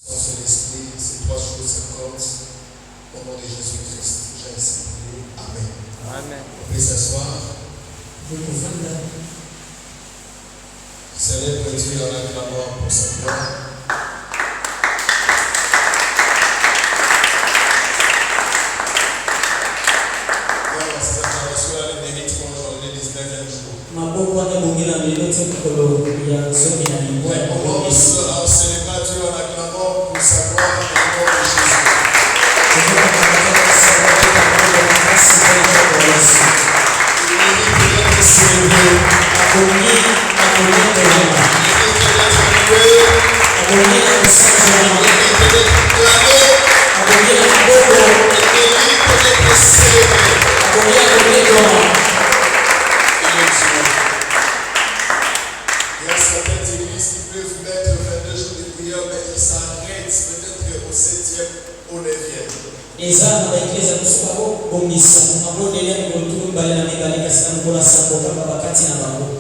Sans l'esprit, ces trois choses s'accordent au nom de Jésus-Christ. J'ai ainsi prié. Amen. Amen. Vous pouvez s'asseoir. Célèbre Dieu en acclamant pour sa gloire. Ces acclamations-là les mériteront aujourd'hui le 19e jour. On commence à célébrer Dieu en acclamant pour sa gloire et au nom de Jésus. Il mérite d'être célébré. Il mérite d'être loué. Il mérite d'être clamé. Il mérite d'être célébré. Il y a certaines églises qui peuvent mettre 22 jours de prière, mais ils s'arrêtent peut-être au 7e, au 9e.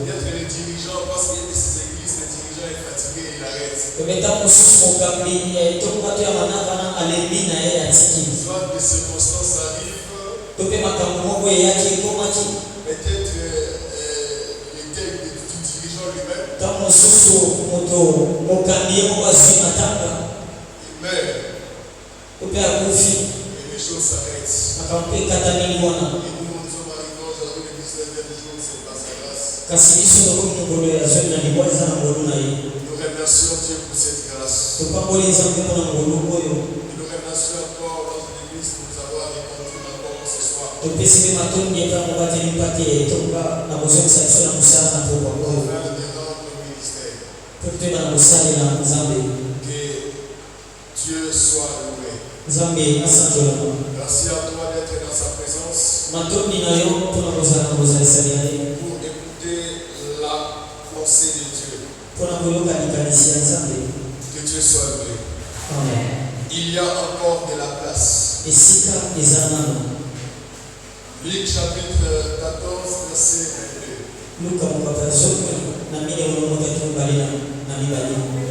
Peut-être les dirigeants, parce qu'il y a ces églises, le dirigeant est fatigué, il arrête. Soit des circonstances arrivent, peut-être les têtes du dirigeant lui-même, il meurt. Et les choses s'arrêtent. Et nous, nous sommes arrivés aujourd'hui le 19e jour, c'est par sa grâce. Nous remercions Dieu pour cette grâce. Nous remercions encore notre église pour nous avoir répondu encore ce soir. Pour faire le ministère. Que Dieu soit loué. Merci à toi d'être dans sa présence. Pour écouter la pensée de Dieu. Que Dieu soit loué. Amen. Il y a encore de la place. Luc chapitre 14, verset 22.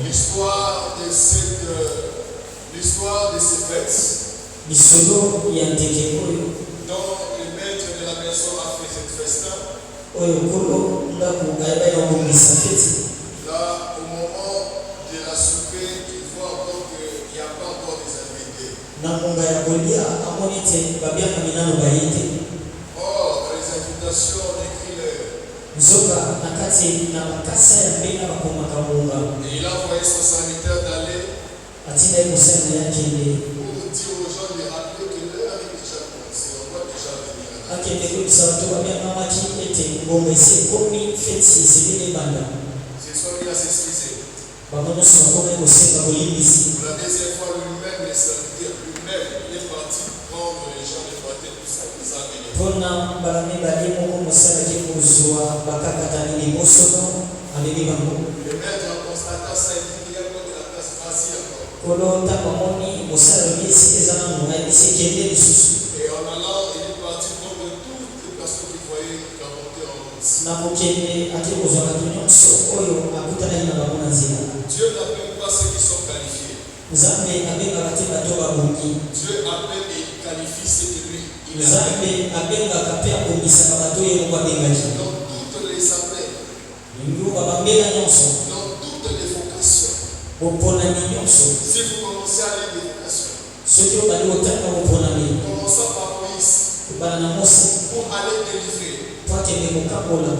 L'histoire de ces fêtes dont le maître de la maison a fait cette festin. Là, au moment de la souper, il voit encore qu'il n'y a pas encore des invités. Or, dans les invitations, on écrit l'heure. Et il a envoyé son serviteur d'aller pour dire aux gens de rappeler que l'heure est déjà commencée. On doit déjà venir. C'est soit il a s'excuser. Pour la deuxième fois, lui-même, les serviteurs, lui-même, il est parti prendre les gens de boiter tout ça, ils ont venu. Le maître en constatant ça, il dit qu'il y a encore de la place vacille encore. Et en allant, il est parti prendre toutes les personnes qu'il voyait remonter en route. Dieu n'appelle pas ceux qui sont qualifiés. Dieu appelle et il qualifie ceux que lui il appelle. Dans toutes les appels, dans toutes les vocations. Si vous commencez à lire les vocations, commençons par Moïse pour aller délivrer.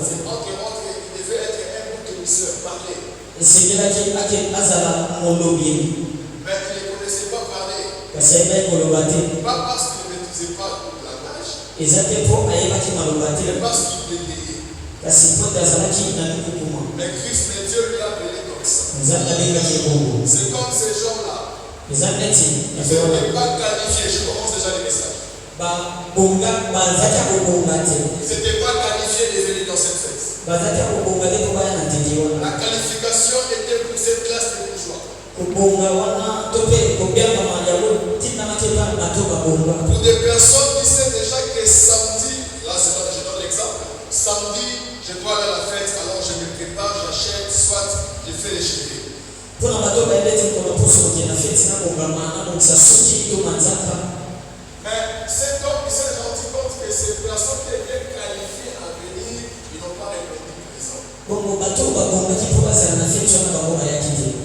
C'est entre autres, il devait être un bon commissaire, parler. Mais il ne connaissait pas parler. Pas parce qu'il ne maîtrisait pas le langage, mais parce qu'il bégayait. Mais Dieu lui a appelé comme ça. C'est comme ces gens-là. Ils n'étaient pas qualifiés. Je commence déjà le message. Ils n'étaient pas qualifiés de venir dans cette fête. La qualification était pour cette classe de bourgeois. Pour des personnes qui savent déjà que samedi, là je donne l'exemple, samedi je dois aller à la fête, alors je me prépare, j'achète, soit je fais les cheveux. cet homme, il s'est rendu compte que ces personnes qui étaient qualifiées à venir, ils n'ont pas répondu présent.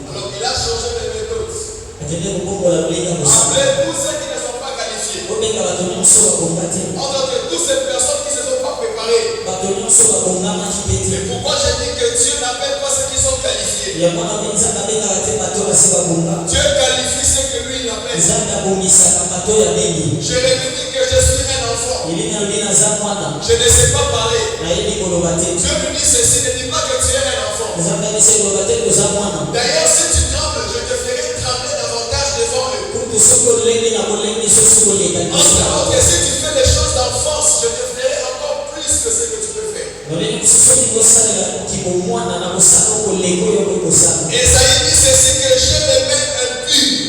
Alors il a changé de méthode. Appelez tous ceux qui ne sont pas qualifiés. Entre toutes ces personnes qui ne se sont pas préparées. Et pourquoi je dis que Dieu n'appelle pas ceux qui sont qualifiés? Dieu qualifie ceux que lui il appelle. Je répète que je suis un enfant. Je ne sais pas parler. Dieu me dit ceci, ne dis pas que tu es un enfant. D'ailleurs, si tu trembles, je te ferai trembler davantage devant eux. En sachant que si tu fais des choses d'enfance, je te ferai encore plus que ce que tu peux faire. Esaïe dit ceci, que j'ai les mains impures.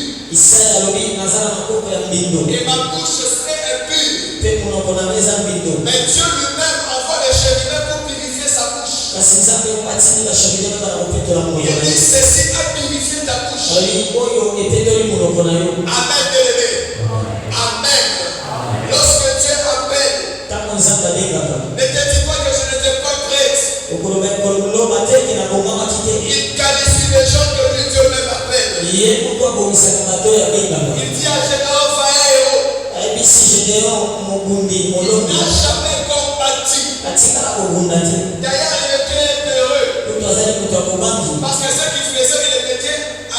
Et ma bouche serait impure. Mais Dieu lui-même envoie les chérubins pour purifier sa bouche. Il dit ceci a purifié ta bouche. Amen, bien-aimé. Amen. Lorsque Dieu appelle, ne te dis pas que je n'étais pas prête. Il qualifie les gens que lui Dieu même appelle. Il dit à Gédéon, va un héros. Il n'a jamais combattu. D'ailleurs, il était heureux. Parce que ce qu'il faisait, il était à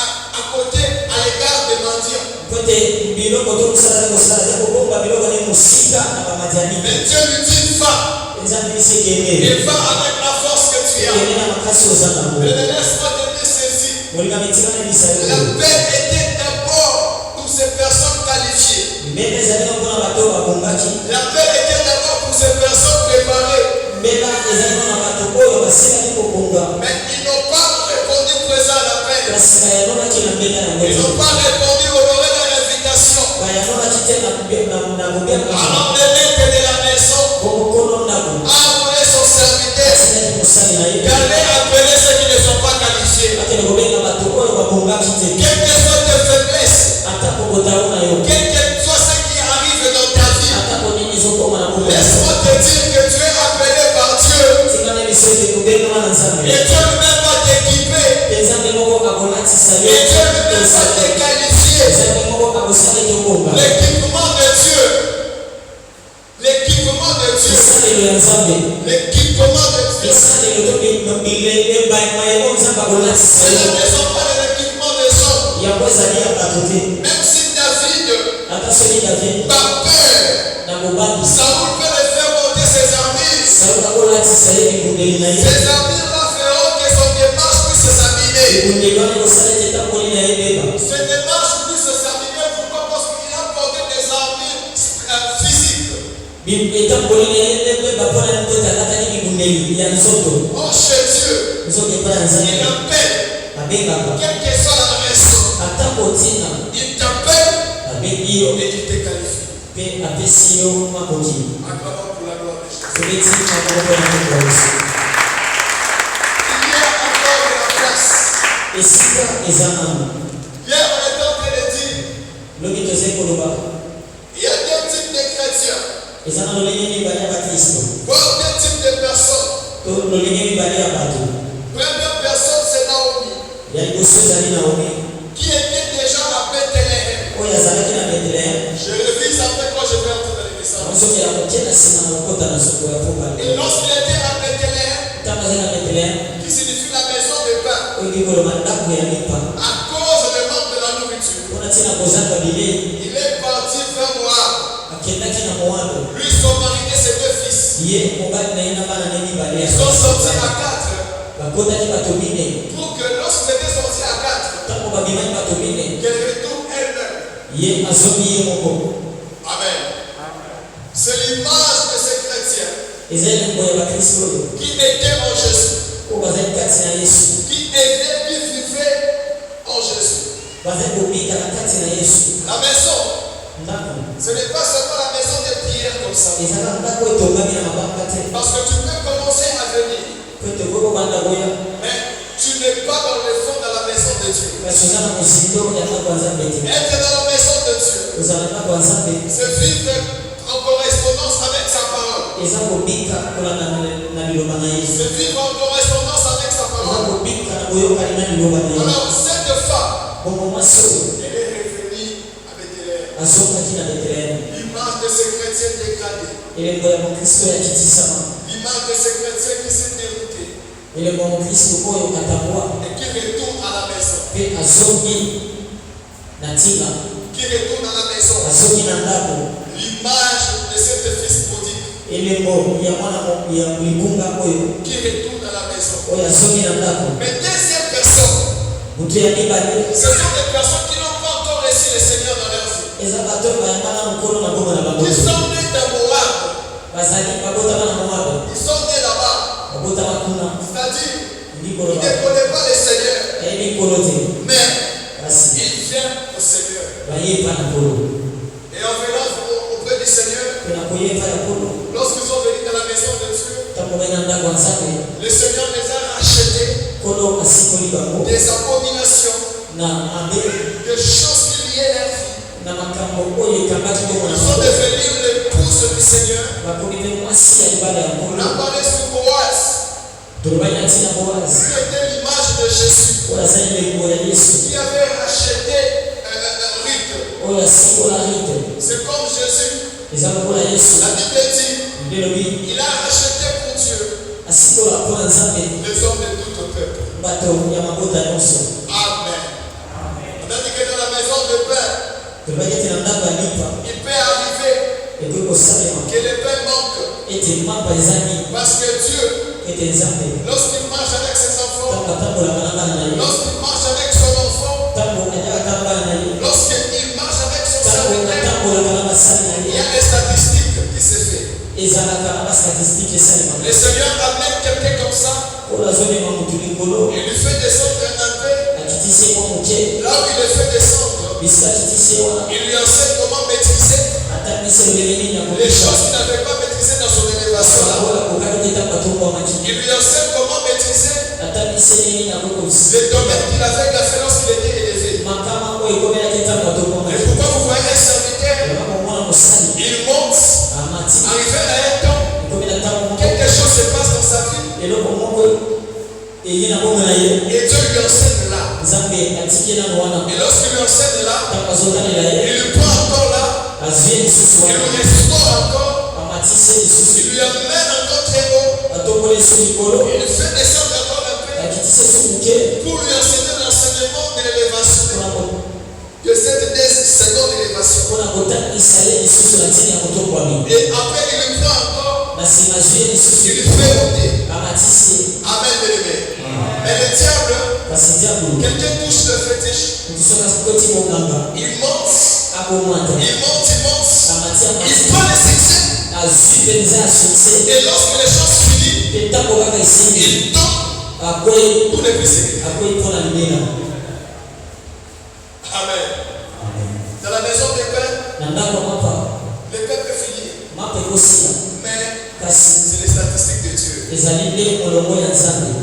côté, à l'égard des mendiants. Mais Dieu lui dit, va. Et va avec la force que tu as. Ne laisse pas te dire ceci. La paix était d'abord pour ces personnes qualifiées. La paix était d'abord pour ces personnes préparées. Mais ils n'ont pas répondu présent à l'appel. Ils n'ont pas répondu au horaire de l'invitation. Alors les maîtres de la maison a appelé son serviteur d'aller appeler ceux qui ne sont pas qualifiés. Quelle que soit tes faiblesses, quel que soit ce qui arrive dans ta vie, laisse-moi te dire que tu es appelé par Dieu. Et Dieu lui-même va t'équiper. Et Dieu lui-même va te qualifier. L'équipement de Dieu. L'équipement de Dieu. L'équipement de Dieu. Ce ne sont pas les équipements des hommes. Même si David par peur, Saoul peut le faire monter ses armures. Ces armures-là feront que son démarche puisse s'abîmer. Cette démarche puisse s'abîmer, pourquoi? Parce qu'il a porté des armures physiques. Oh, chez Dieu, il appelle, quelle que soit la raison, il t'appelle et il te qualifie. Acclamons pour la gloire de Jésus. Il y a encore de la place. Hier, on était en train de dire, il y a deux types de chrétiens, voire deux types de personnes. Première personne, c'est Naomi, qui était déjà à Bethléem. Je révise après quand je vais entrer dans les messages. Et lorsqu'il était à Bethléem, qui signifie la maison de pain, à cause du manque de la nourriture, il est parti vers Moab. Lui, son mari et ses deux fils. Ils sont sortis à 4. Pour que lorsqu'ils étaient sortis à 4, qu'elle retourne elle-même. Amen. C'est l'image de ces chrétiens qui étaient en Jésus, qui vivaient en Jésus. La maison, ce n'est pas seulement la maison de prière comme ça. Parce que tu peux commencer à venir, mais tu n'es pas dans le fond de la maison de de Dieu. Être dans la maison de Dieu. C'est vivre en correspondance avec sa parole. C'est vivre en correspondance avec sa parole. Alors, cette femme, elle est revenue à Bethléem. L'image de ces chrétiens dégradés. L'image de ces chrétiens qui s'est déroutés. Et qui retournent à la maison. Qui retournent à la maison. L'image de cet fils prodigue. Qui retourne à la maison. Mais deuxième personne, ce sont des personnes qui n'ont pas encore reçu le Seigneur dans leur vie. Qui sont nés de Moab. Ils sont nés là-bas. C'est-à-dire, ils ne connaissent pas le Seigneur. Mais ils viennent au Seigneur. Et en venant auprès du Seigneur, lorsqu'ils sont venus dans la maison de Dieu, le Seigneur les a rachetés des abominations, des choses qui liaient leur vie. Ils sont devenus l'épouse du Seigneur. On a parlé sur Boaz, qui était l'image de Jésus, qui avait racheté Ruth. C'est comme Jésus. La Bible dit, il a racheté pour Dieu les hommes de tout peuple. Amen. On a dit que dans la maison de Père, il peut arriver que le Père manque. Parce que Dieu, lorsqu'il marche avec ses enfants, lorsqu'il marche avec son enfant, lorsqu'il marche avec son serviteur, il y a des statistiques qui se font. Le Seigneur amène quelqu'un comme ça. Il lui fait descendre un peu. Là où il le fait descendre, il lui enseigne comment maîtriser les choses qu'il n'avait pas maîtrisées dans son élévation. Il lui enseigne comment maîtriser les domaines qu'il avait fait lorsqu'il était élevé. Et pourquoi vous voyez un serviteur, il monte, arrivé à un temps, quelque chose se passe dans sa vie. Et Dieu lui enseigne là. Et lorsqu'il lui enseigne là, il lui prend encore là. Il lui restaure encore. Il lui amène encore très haut. Il lui fait descendre encore un peu. Pour lui enseigner l'enseignement de l'élévation. De cette seconde élévation. Et après, il lui prend encore. Il lui fait monter. Amen, bien-aimé. Mais le diable, quelqu'un touche le fétiche. Il monte. Il prend le succès. Et lorsque les choses finissent, il tombe pour ne plus s'élever. Amen. Dans la maison des pères, le peuple est fini. Mais c'est les statistiques de Dieu.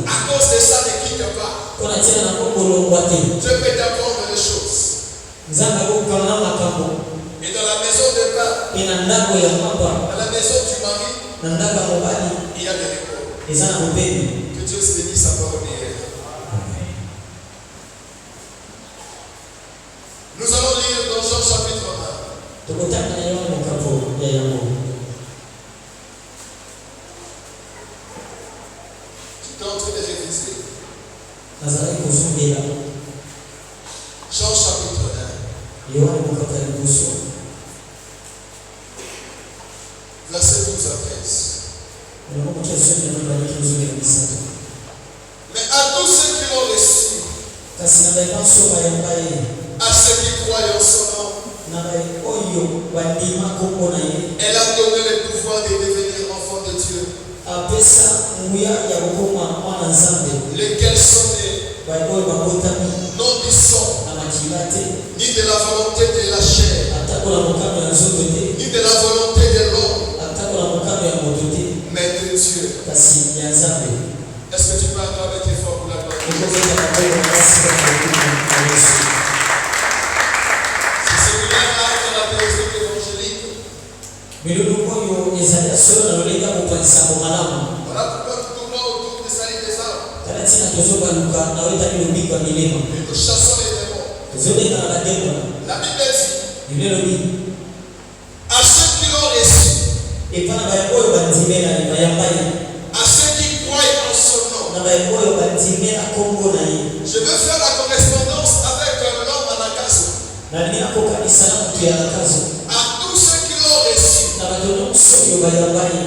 À cause de ça, ne quitte pas. Dieu peut t'apprendre les choses. Et dans la maison de père, dans la maison du mari, il y a des repos. Que Dieu se bénisse sa parole. Nous allons lire dans Jean chapitre 1. J'étais en train de réviser. Jean chapitre 1. Verset 12 à 13. Mais à tous ceux qui l'ont reçu, à ceux qui croient en son nom, elle a donné le pouvoir de devenir enfant de Dieu. Lesquels sont nés non du sang, ni de la volonté de la chair, ni de la volonté de l'homme, mais de Dieu. Est-ce que tu peux acclamer tes forts pour la gloire? Nous chassons les démons. La Bible dit à ceux qui l'ont reçu, à ceux qui croient en son nom. Je veux faire la correspondance avec l'homme Anakazo. À tous ceux qui l'ont reçu,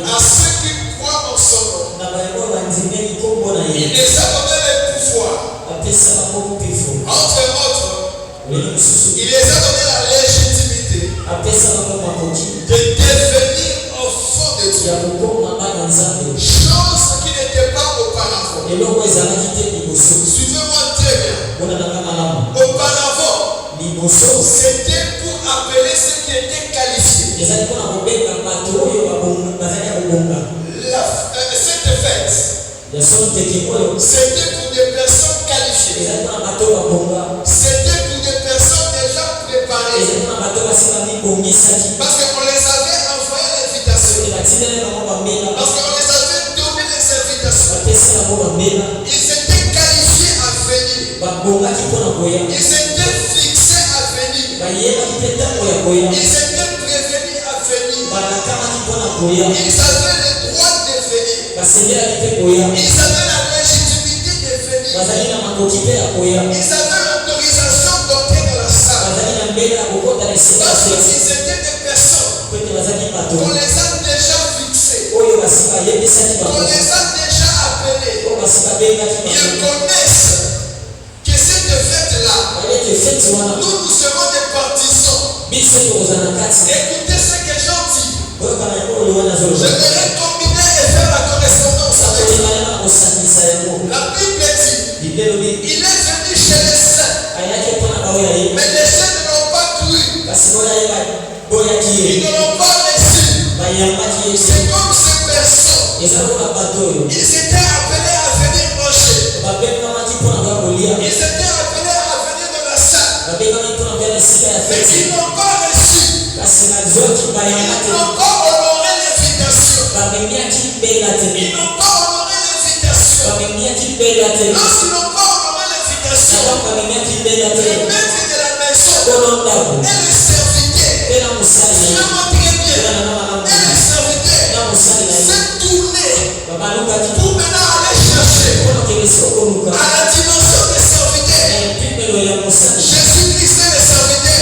à ceux qui croient en son nom, il les a donné le pouvoir. Entre autres, il les a donné la légitimité de devenir enfants de Dieu. Chose qui n'était pas auparavant. Suivez-moi très bien. Auparavant, c'était pour appeler ceux qui étaient qualifiés. Cette fête, c'était pour des personnes qualifiées. C'était pour des personnes déjà préparées. Parce qu'on les avait envoyé l'invitation. Parce qu'on les avait donné les invitations. Ils étaient qualifiés à venir. Ils étaient fixés à venir. Ils étaient prévenus à venir. Ils avaient le droit de venir. Ils avaient la légitimité de venir. Ils avaient l'autorisation d'entrer dans la salle. Parce qu'ils étaient des personnes qu'on les a déjà fixées. On les a déjà appelées. Ils connaissent que cette fête-là, nous serons des partisans. Écoutez ce que j'en dis. Je voudrais combiner et faire la correspondance avec ça. La Bible dit, il est venu chez les saints. Mais les saints ne l'ont pas cru. Ils ne l'ont pas reçu. C'est comme ces personnes. Ils étaient appelés à venir manger. Ils étaient appelés à venir dans la salle. Mais ils n'ont pas reçu. Ils n'ont pas honoré l'invitation. Ils n'ont pas honoré l'invitation. Lorsqu'ils n'ont pas honoré l'invitation, le maître de la maison et le serviteur, suivez-moi très bien, et le serviteur s'est tourné pour maintenant aller chercher à la dimension des serviteurs. Jésus-Christ est le serviteur.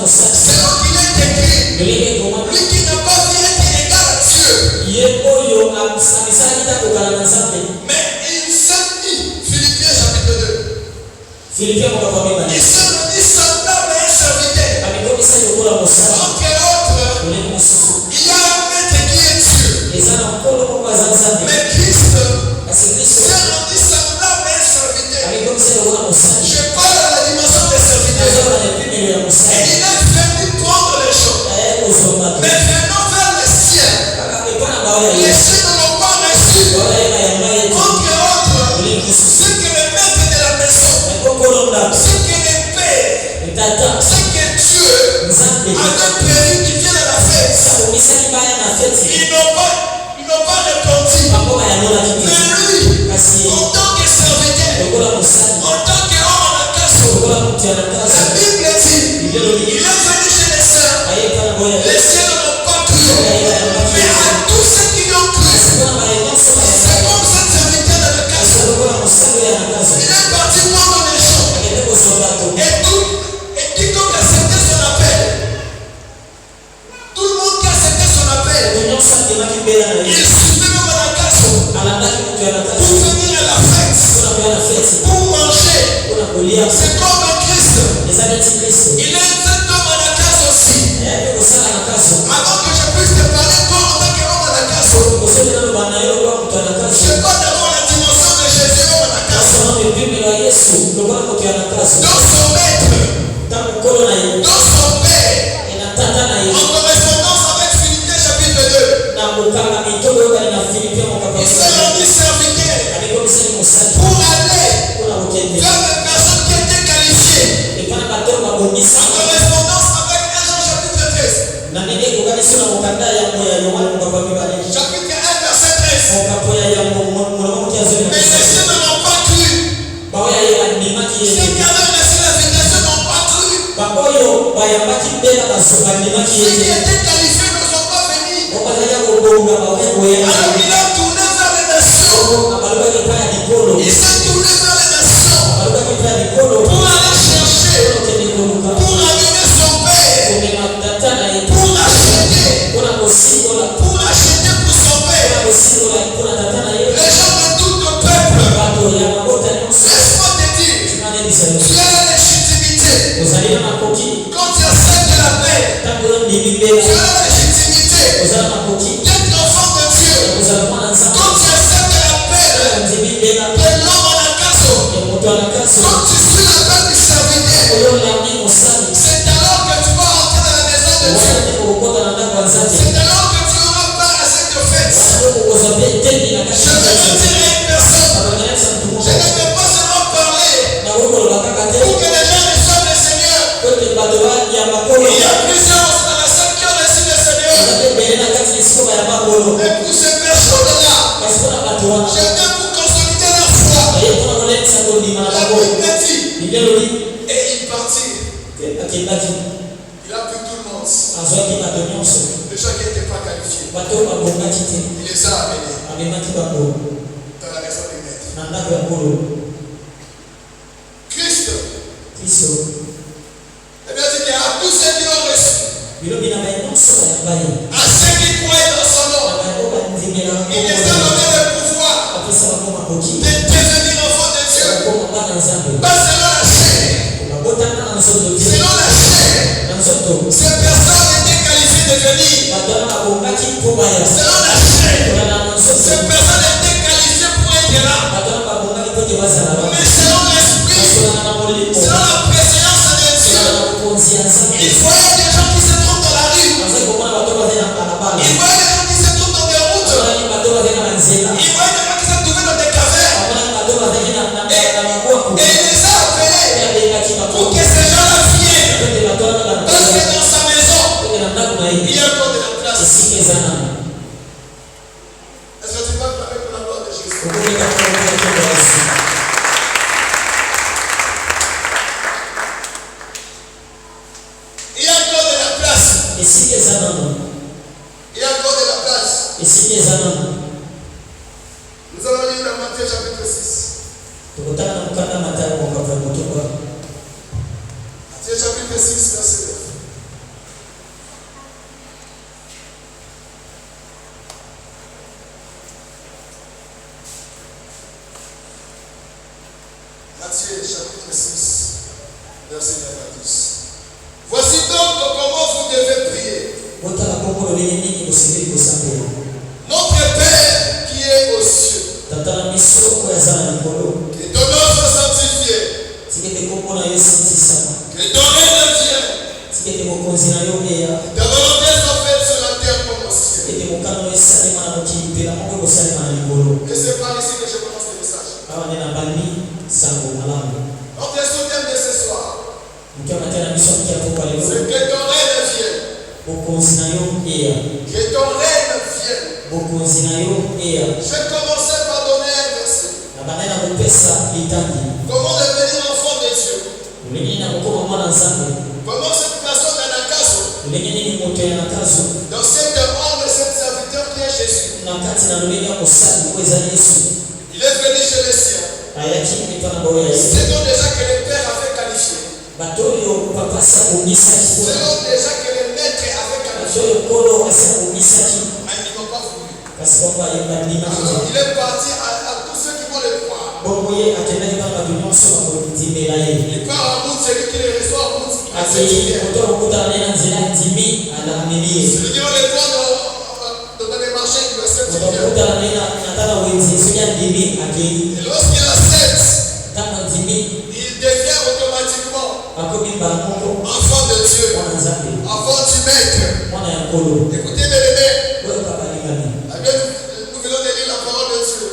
C'est donc qu'il est écrit, lui qui n'a pas vu être égal à Dieu. Mais il s'est dit, Philippiens chapitre 2, il s'est rendu semblable à un serviteur. Entre autres, il y a un maître qui est Dieu. Mais Christ s'est rendu semblable à un serviteur. Je parle à la dimension des serviteurs. Et il est venu prendre les choses. Mais venons vers les siens. Les siens ne l'ont pas reçu. Entre autres, ce que le maître de la maison, ce que les pères, ce que Dieu avait prévu qu'ils viennent à la fête, ils n'ont pas répondu. Mais lui, en tant que serviteur, en tant qu'homme en Anakazo, la Bible dit, il est venu chez les saints. Les siens ne l'ont pas cru. Mais à tous ceux qui l'ont cru, c'est comme cet serviteur d'Anakazo. Il est parti prendre les gens. Et quiconque a accepté son appel, tout le monde qui a accepté son appel, il suivait même Anakazo pour venir à la fête, pour manger. C'est comme un Christ. Il est cet homme Anakazo aussi. Avant que je puisse te parler, toi en tant qu'homme Anakazo, je parle d'abord la dimension de Jésus homme Anakazo. Dans son maître, dans son père, en correspondance avec Philippiens chapitre 2. Il s'est rendu serviteur pour aller Chapitre 1, verset 13. Mais les siens ne l'ont pas cru. Ceux qui avaient reçu l'invitation n'ont pas cru. Ceux qui étaient qualifiés ne sont pas venus. Alors il a tourné vers les nations. Il s'est tourné vers les nations pour aller chercher, pour amener son père, pour acheter pour son père. Les gens de tout le peuple, laisse-moi te dire, tu as la légitimité. Quand tu acceptes la paix, tu as la légitimité d'être l'enfant de Dieu. Quand tu acceptes la paix de l'homme en Akaso, quand tu suis la paix du serviteur, c'est alors que tu vas entrer dans la maison de Dieu. C'est alors que tu auras part à cette fête. Je vais te dire à une personne, je ne peux pas seulement parler pour que les gens reçoivent le Seigneur. Il y a plusieurs dans la salle qui ont reçu le Seigneur. Et pour ces personnes-là, je viens pour consolider leur foi. La Bible dit, et il partit. Il a pris tout le monde. Les gens qui n'étaient pas qualifiés. Il les a amenés dans la maison du maître. Christ, eh bien, dit à tous ceux qui l'ont reçu, à ceux qui croient dans son nom, il les a donné le pouvoir de devenir enfants de Dieu. Pas selon la chair. Selon la chair, ces personnes étaient qualifiées de venir. Selon la chair, ces personnes étaient qualifiées pour être là. Mais selon l'esprit, selon la présence de Dieu, il voyait des gens qui se trouvent dans la rue. Il voyait des gens qui se trouvent dans des routes. Il voyait des gens qui se trouvaient dans des cavernes. Et il les a appelés pour que ces gens-là viennent. Parce que dans sa maison, il y a encore de la place. Est-ce que tu vas parler pour la gloire de Jésus? Il y a encore de la place. Il y a encore de la place. Nous allons lire dans Matthieu chapitre 6. Matthieu chapitre 6, verset 9. Matthieu chapitre 6, verset 9 à 10. Voici donc comment vous devez prier. Notre Père qui est aux cieux, que ton nom soit sanctifié, que ton règne vienne, ta volonté soit faite sur la terre comme au ciel. Et c'est par ici que je commence le message. Notre soutien de ce soir, c'est que ton règne vienne. Que ton règne vienne. Je vais commencer par donner un verset. Comment devenir enfant de Dieu? Comment cette personne en Akaso, dans cette homme et cet serviteur qui est Jésus, il est venu chez les siens. C'est donc déjà que le Père avait qualifié. C'est donc déjà que le Maître avait qualifié. Mais ils n'ont pas voulu. Alors, il est parti à tous ceux qui vont le croire. Il part en route, celui qui le reçoit en route. Celui qui va le voir dans les marchés, il va s'accepter. Et lorsqu'il accepte, il devient automatiquement enfant de Dieu, enfant du Maître. Écoutez, mes bébés, nous venons de lire la parole de Dieu.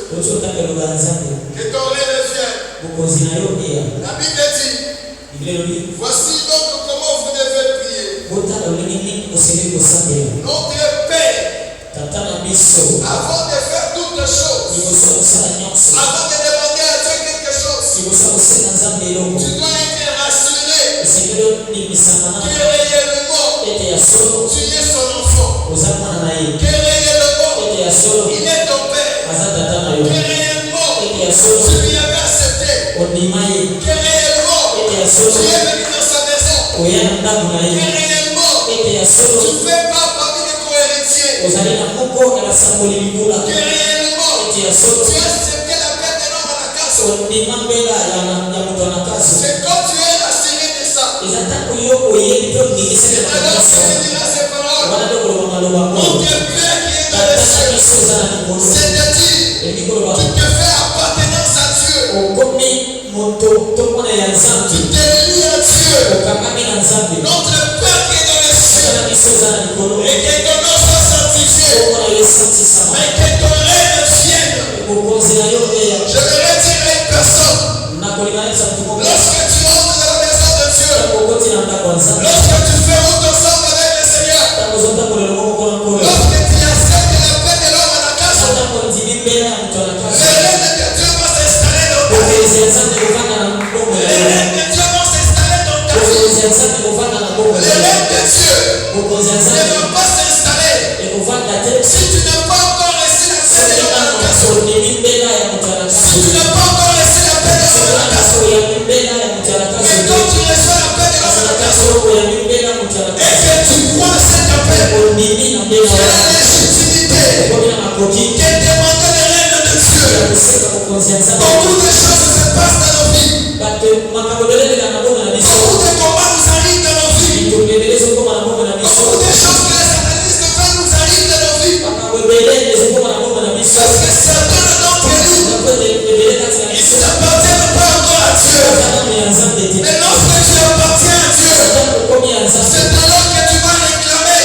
Que ton règne vienne. La Bible dit, voici donc comment vous devez prier. Notre Père, avant de faire toutes choses, avant de demander à Dieu quelque chose, tu dois être rassuré que réellement tu es son enfant, que réellement il est ton Père, que réellement tu lui avais accepté, que réellement tu es venu dans sa maison, que réellement tu ne fais pas parmi les co-héritiers, que réellement tu as accepté la paix de l'homme à la casse. C'est quand tu es assuré de ça, c'est alors que tu diras ces paroles. Mon Dieu Père qui est dans les cieux, c'est-à-dire tu te fais appartenance à Dieu, tu te lis à Dieu, notre Père qui est dans les cieux, et que ton nom soit sanctifié, mais que ton règne vienne. Je vais dire à une personne, lorsque tu entres dans la maison de Dieu, lorsque tu fais route ensemble avec le Seigneur, lorsque tu acceptes la paix de l'homme à la casse, le règne de Dieu va s'installer dans ta vie. Le règne de Dieu va s'installer dans ta vie. Le règne de Dieu ne va pas s'installer si tu n'as pas encore reçu la paix de l'homme à la casse. Si tu n'as pas encore reçu la paix de l'homme à la casse, mais quand tu reçois la paix de l'homme à la casse et que tu crois cette paix, tu as la légitimité qui est demandée le règne de Dieu. Beaucoup de choses se passent dans nos vies. Beaucoup de combats nous arrivent dans nos vies. Beaucoup de choses que les satanistes veulent nous arrivent dans nos vies. Parce que certains d'entre nous, ils n'appartiennent pas encore à Dieu. Mais lorsque tu appartiens à Dieu, c'est alors que tu vas réclamer.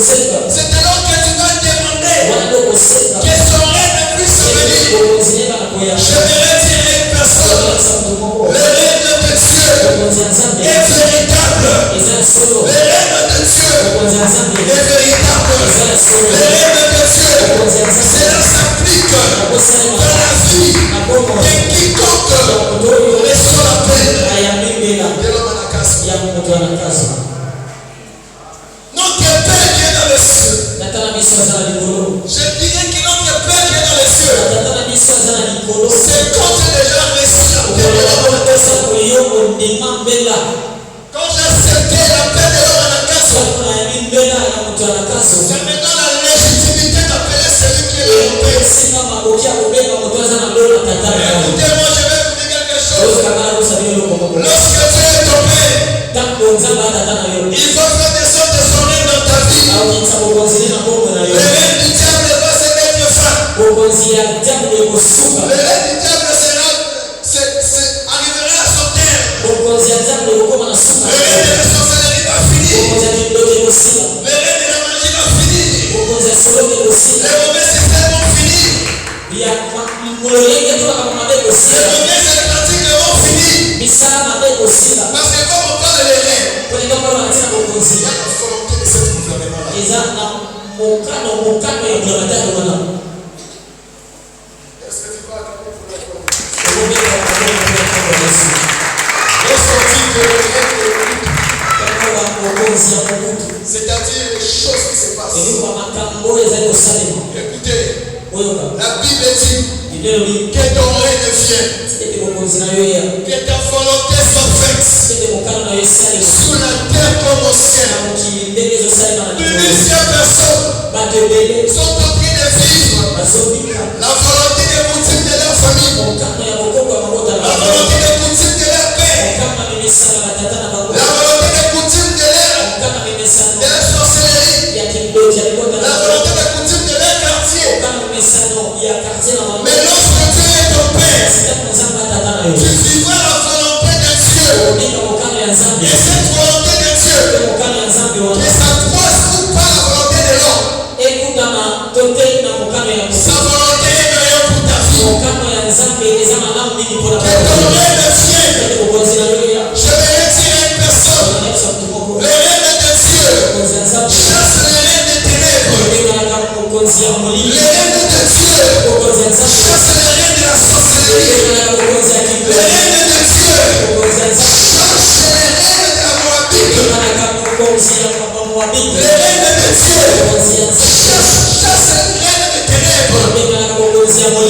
C'est alors que tu vas demander que son règne puisse venir. J'aimerais dire à une personne, le règne de Dieu est véritable. Le règne de Dieu est véritable. Le règne de Dieu, cela s'applique dans la vie de quiconque reçoit la paix de l'homme à la casse. Notre Père qui est dans les cieux, je dirais que notre Père qui est dans les cieux, c'est quand j'ai déjà reçu la paix de l'homme à la casse. Quand j'ai accepté la paix de l'homme à la casse, ça me donne la légitimité d'appeler celui qui est dans mon Père. Écoutez-moi, je vais vous dire quelque chose. Lorsque Dieu est ton Père, il va faire descendre son règne dans ta vie. Le règne du diable va se mettre fin. Le règne du diable arrivera à son terme. Le règne de la sorcellerie va finir. Le règne de la magie va finir. Les mauvais systèmes vont finir. Les mauvaises pratiques vont finir. Parce que comme on parle de règne, il y a la volonté de cette gouvernement-là. Est-ce que tu vas accorder pour la lorsqu'on dit que le règne est c'est-à-dire les choses qui se passent. Écoutez, la Bible dit que ton règne vienne, que ta volonté soit faite sur la terre comme au ciel. Plusieurs personnes sont en train de vivre la volonté des boutiques de leur famille, la volonté des boutiques de leur père, la volonté des boutiques de leur sorcellerie, la volonté des boutiques de leur quartier. Mais lorsque Dieu est ton Père, tu vivras la volonté de Dieu. Et cette volonté de Dieu, que ça croise ou pas la volonté de l'homme, sa volonté est meilleure pour ta vie. Que ton règne vienne. Je vais dire à une personne, le règne de Dieu chasse les Les règnes de Dieu chassent les règnes de ténèbres.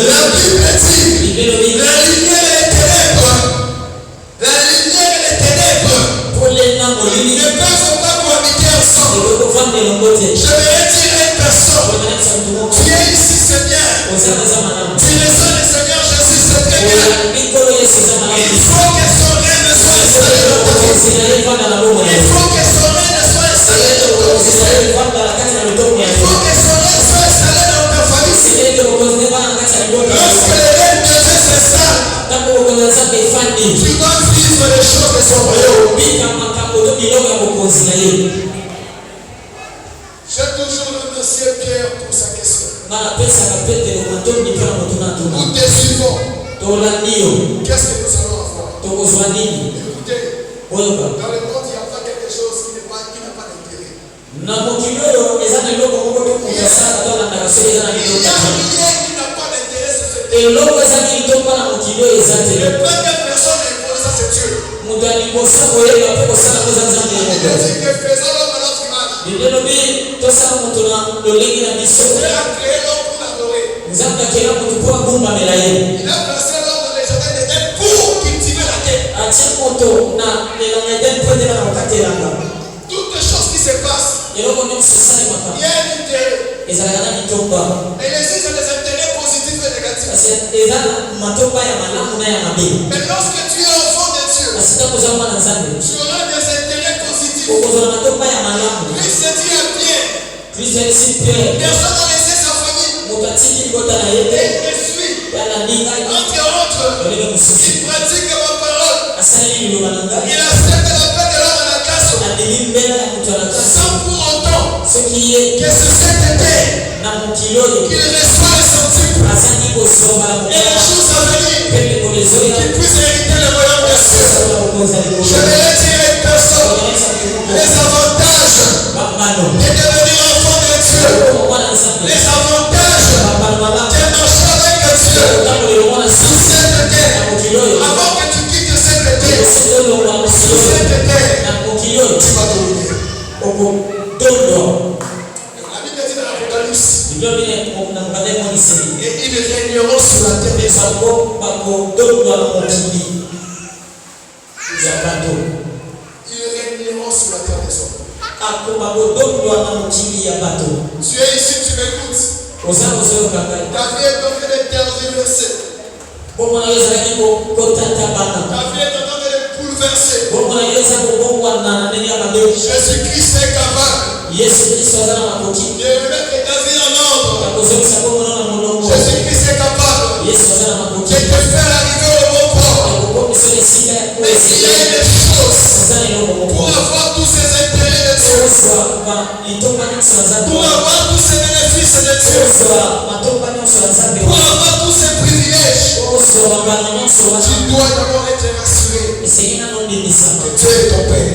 La Bible dit, la lumière et les ténèbres. La lumière et les ténèbres ne peuvent pas cohabiter ensemble. Je vais dire à une personne, tu es ici, c'est bien. Tu reçois le Seigneur Jésus, c'est très bien. Il faut que son règne soit installé dans ta vie. Il faut que son règne soit installé dans ta vie. Il faut que son règne soit installé dans ta famille. Lorsque le règne de Dieu s'installe, tu dois vivre les choses de son royaume. J'ai toujours remercié Pierre pour sa question. Nous te suivons. Qu'est-ce que nous allons avoir? Écoutez, dans le monde, il n'y a pas quelque chose qui n'a pas d'intérêt. Il n'y a rien qui n'a pas d'intérêt sur cette terre. La première personne à imposer ça, c'est Dieu. Il a dit que faisons l'homme à notre image. Dieu a créé l'homme pour l'adorer. Il a placé l'homme dans les jardins d'Éden pour cultiver la terre. Toutes les choses qui se passent, il y a un intérêt. Et les uns, c'est des intérêts positifs et négatifs. Mais lorsque tu es enfant de Dieu, tu auras des intérêts positifs. Christ dit à Pierre, personne n'a laissé sa famille. Et il me suit. Entre autres, il pratique ma parole. Il accepte la paix de l'homme à la casse. Sans pour autant que c'est cet été qu'il reçoit les centiples et les choses à venir, qu'il puisse hériter le royaume de Dieu. Je vais dire à une personne les avantages de devenir enfant de Dieu, les avantages de marcher avec Dieu sous cette terre. Avant que tu quittes cette terre, sous cette terre, tu vas dominer. La Bible dit dans l'Apocalypse, et ils régneront sur la terre des arbres. Ils régneront sur la terre des hommes. Tu es ici, tu m'écoutes. Ta vie est en train de tergiverser. Ta vie est en train de bouleverser. Jésus-Christ est capable de mettre ta vie en ordre. Jésus-Christ est capable de te faire arriver au bon port. Mais s'il y a une chose pour avoir tous ces intérêts de Dieu, pour avoir tous ces bénéfices de Dieu, pour avoir tous ces privilèges, tu dois d'abord être rassuré que Dieu est ton Père.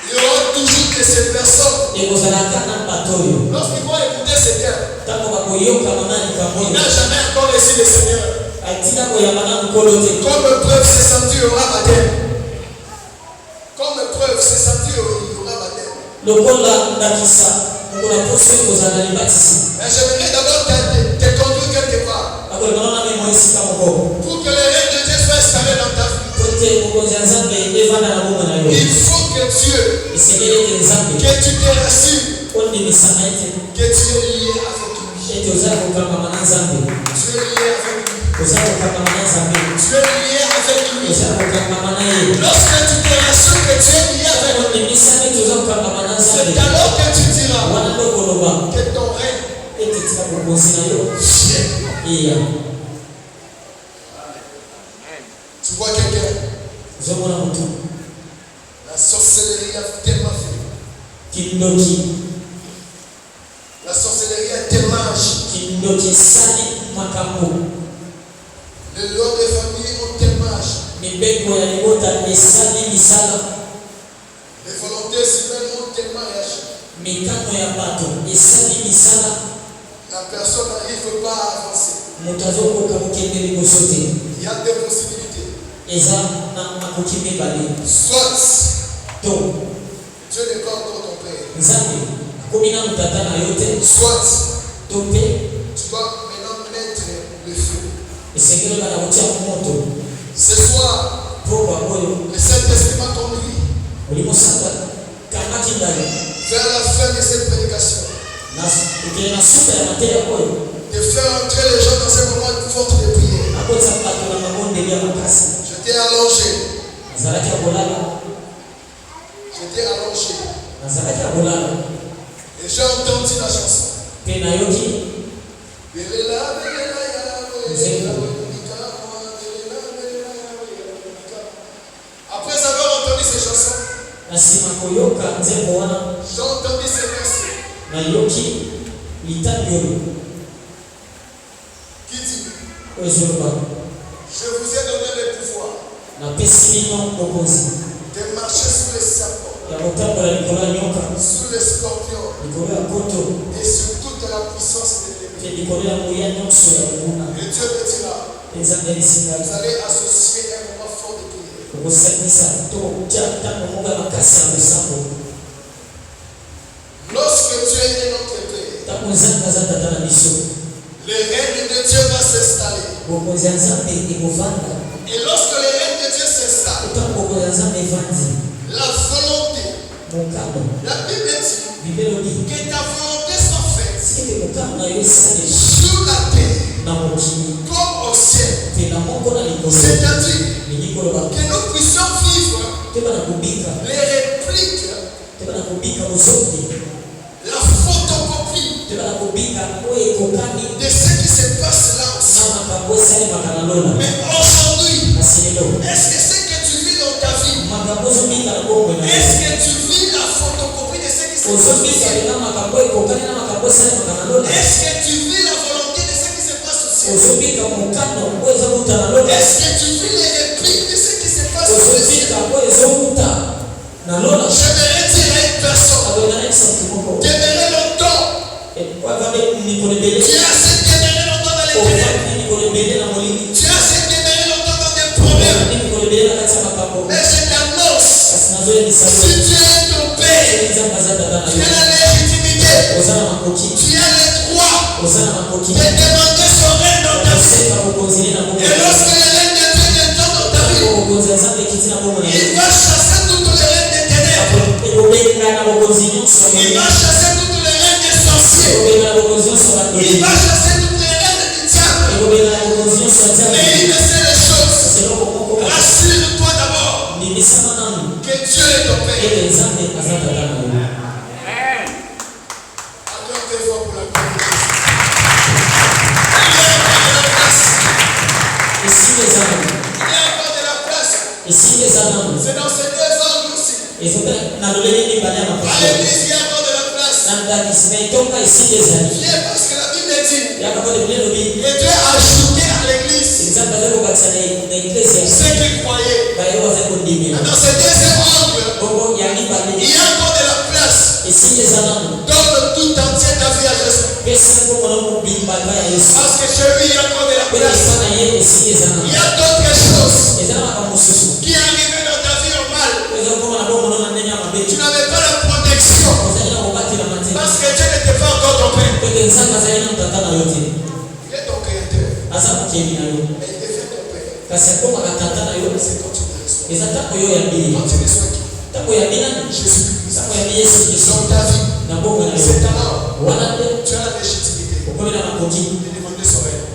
Il y aura toujours que ces personnes, lorsqu'ils vont écouter ce terme, il n'a jamais encore reçu le Seigneur. Comme preuve, c'est samedi, il y aura baptême. Comme preuve, c'est samedi, il y aura baptême. Mais j'aimerais d'abord te conduire quelque part. Pour que le règne de Dieu soit installé dans ta vie. Il faut que Dieu, que tu te rassures, que tu es lié avec lui. Tu es lié avec lui. Tu es lié avec lui. Lorsque tu te rassures que tu es lié avec lui, c'est alors que tu diras que ton règne vient. Tu vois quelqu'un? La sorcellerie a tellement fait. La sorcellerie a tellement agi. Les lois de famille ont tellement agi. Les volontés humaines ont tellement réagi. La personne n'arrive pas à avancer. Il y a des possibilités. Soit Dieu n'est pas encore ton père. Soit tu dois maintenant mettre le feu. Ce soir, le Saint-Esprit m'a conduit vers la fin de cette prédication. De faire entrer les gens dans ce moment de forte de prière. J'étais allongé. Et j'ai entendu la chanson. Après avoir entendu ces chansons, j'ai entendu ces versets qui dit: je vous ai donné le pouvoir de marcher sous les serpents, sous les scorpions et sur toute la puissance de l'ennemi. Et Dieu me dira: vous allez associer un moment fort de prière. Lorsque tu es de notre Père, le règne de Dieu va s'installer. Et lorsque le règne de Dieu s'installe, la volonté, la Bible dit que ta volonté soit faite sur la terre comme au ciel. C'est-à-dire que nous puissions vivre les répliques, la photocopie de ce qui se passe là aussi. Mais aujourd'hui, est-ce que ce que tu vis dans ta vie, est-ce que tu vis la photocopie de ce qui se passe ici? Est-ce que tu vis la volonté de ce qui se passe ici? Est-ce que tu vis les répliques de ce qui se passe ici? J'aimerais dire à une personne: demeurer longtemps. Tu as assez demeurer longtemps dans les ténèbres. Tu as assez demeurer longtemps dans des problèmes. Mais je t'annonce, si tu es ton père, tu as la légitimité, tu as le droit de demander son règne dans ta vie. Et lorsque le règne de Dieu descend dans ta vie, il va chasser toutes les règnes des ténèbres. Il va chasser toutes les règnes des sorciers. Il va chasser toutes les règnes du diable. Mais une seule chose, rassure-toi d'abord que Dieu est ton Père. Accordez-vous pour la gloire de Christ. Il y a encore de la place. C'est dans ces deux angles aussi. À l'église, il y a encore de la place. Bien parce que la Bible dit que Dieu a ajouté à l'église ceux qui croyaient. Dans ce deuxième angle, il y a encore de la place. Donne tout entier ta vie à Jésus. Parce que chez lui, il y a encore de la place. Il y a d'autres choses qui arrivaient dans ta vie normale. Tu n'avais pas la protection. Parce que Dieu n'était pas encore ton père. Il est ton créateur. Mais il devient ton père. C'est quand tu le reçois. Quand tu reçois qui? Jésus-Christ. Dans ta vie. C'est alors. Tu as la légitimité de demander son règne.